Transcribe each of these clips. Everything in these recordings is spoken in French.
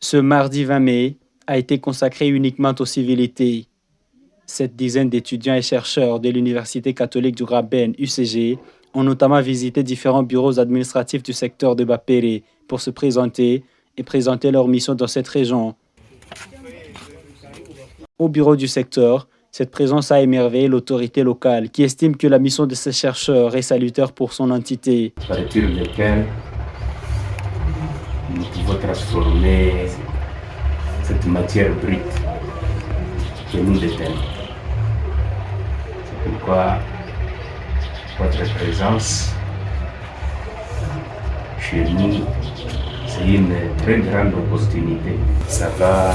Ce mardi 20 mai a été consacré uniquement aux civilités. Cette dizaine d'étudiants et chercheurs de l'Université catholique du Graben UCG ont notamment visité différents bureaux administratifs du secteur de Bapere pour se présenter et présenter leur mission dans cette région. Au bureau du secteur, cette présence a émerveillé l'autorité locale qui estime que la mission de ces chercheurs est salutaire pour son entité. À partir desquels nous pouvons transformer cette matière brute que nous détenons. C'est pourquoi votre présence chez nous, c'est une très grande opportunité. Ça va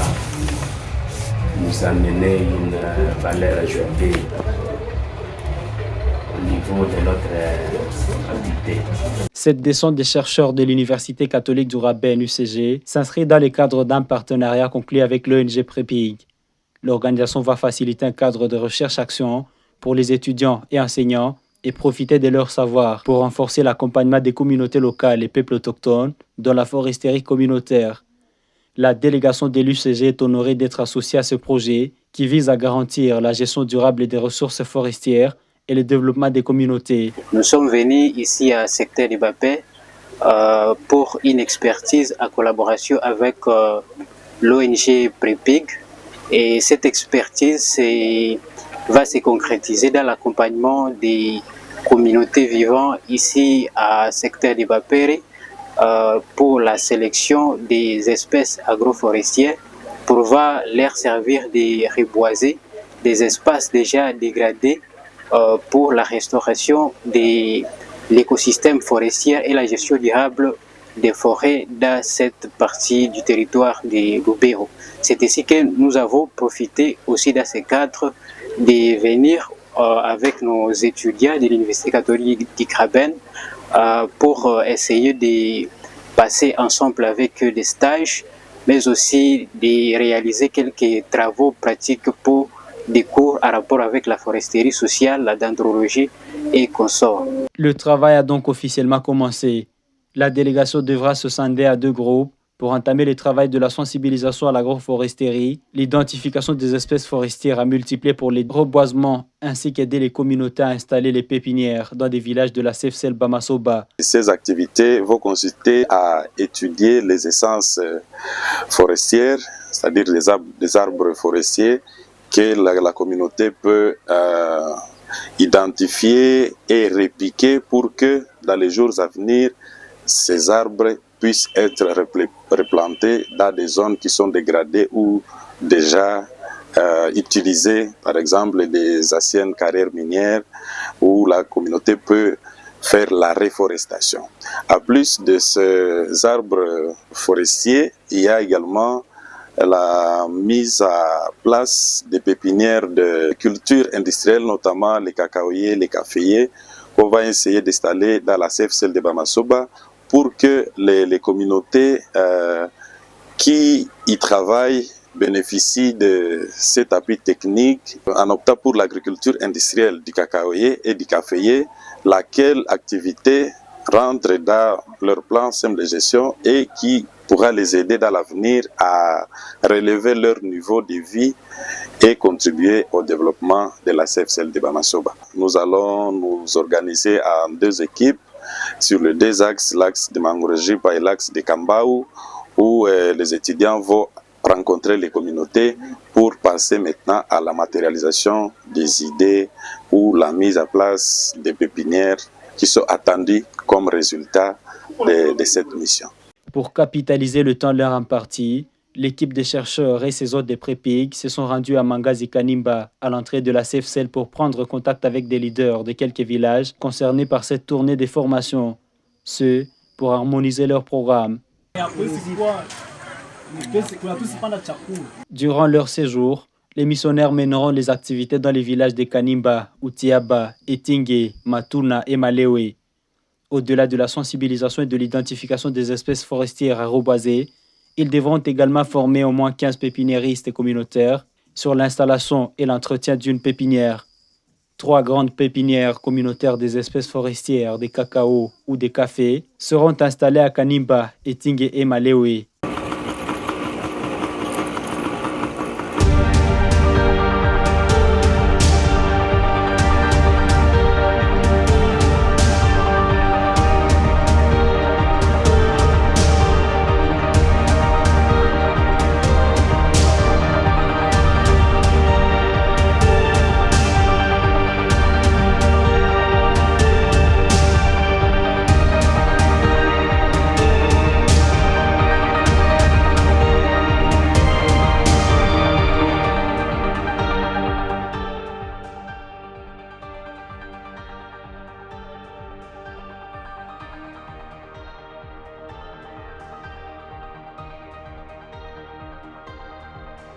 nous amener une valeur ajoutée au niveau de notre entité. Cette descente des chercheurs de l'Université catholique du Graben UCG s'inscrit dans le cadre d'un partenariat conclu avec l'ONG Prepig. L'organisation va faciliter un cadre de recherche-action pour les étudiants et enseignants et profiter de leur savoir pour renforcer l'accompagnement des communautés locales et peuples autochtones dans la foresterie communautaire. La délégation de l'UCG est honorée d'être associée à ce projet qui vise à garantir la gestion durable des ressources forestières et le développement des communautés. Nous sommes venus ici à secteur de Bapé pour une expertise en collaboration avec l'ONG Prepig. Et cette expertise va se concrétiser dans l'accompagnement des communautés vivant ici à secteur de Bapere pour la sélection des espèces agroforestières pour va leur servir de reboiser des espaces déjà dégradés pour la restauration de l'écosystème forestier et la gestion durable des forêts dans cette partie du territoire de Lubero. C'est ici que nous avons profité aussi dans ce cadre de venir avec nos étudiants de l'Université catholique du Graben pour essayer de passer ensemble avec eux des stages, mais aussi de réaliser quelques travaux pratiques pour des cours en rapport avec la foresterie sociale, la dendrologie et consorts. Le travail a donc officiellement commencé. La délégation devra se scinder à deux groupes pour entamer le travail de la sensibilisation à l'agroforesterie, l'identification des espèces forestières à multiplier pour les reboisements, ainsi qu'aider les communautés à installer les pépinières dans des villages de la CFCL Bamasoba. Ces activités vont consister à étudier les essences forestières, c'est-à-dire des arbres forestiers que la communauté peut identifier et répliquer pour que dans les jours à venir, ces arbres puissent être replantés dans des zones qui sont dégradées ou déjà utilisées, par exemple des anciennes carrières minières où la communauté peut faire la réforestation. En plus de ces arbres forestiers, il y a également la mise à place des pépinières de culture industrielle, notamment les cacaoyers, les caféiers, qu'on va essayer d'installer dans la CFCL de Bamasoba pour que les communautés qui y travaillent bénéficient de cet appui technique en optant pour l'agriculture industrielle du cacaoyer et du caféier, laquelle activité rentre dans leur plan simple de gestion et qui pourra les aider dans l'avenir à relever leur niveau de vie et contribuer au développement de la CFCL de Bamasoba. Nous allons nous organiser en deux équipes sur les deux axes, l'axe de Mangorejipa et l'axe de Kambaou, où les étudiants vont rencontrer les communautés pour passer maintenant à la matérialisation des idées ou la mise à place des pépinières qui sont attendues comme résultat de cette mission. Pour capitaliser le temps leur imparti, l'équipe des chercheurs et ses hôtes des Prepig se sont rendus à Mangazi Kanimba, à l'entrée de la CFCL, pour prendre contact avec des leaders de quelques villages concernés par cette tournée des formations. Ce, pour harmoniser leur programme. Durant leur séjour, les missionnaires mèneront les activités dans les villages de Kanimba, Utiaba, Etingue, Matuna et Malewe. Au-delà de la sensibilisation et de l'identification des espèces forestières à reboiser, ils devront également former au moins 15 pépiniéristes communautaires sur l'installation et l'entretien d'une pépinière. 3 grandes pépinières communautaires des espèces forestières, des cacao ou des cafés, seront installées à Kanimba, Etingue et Malewe.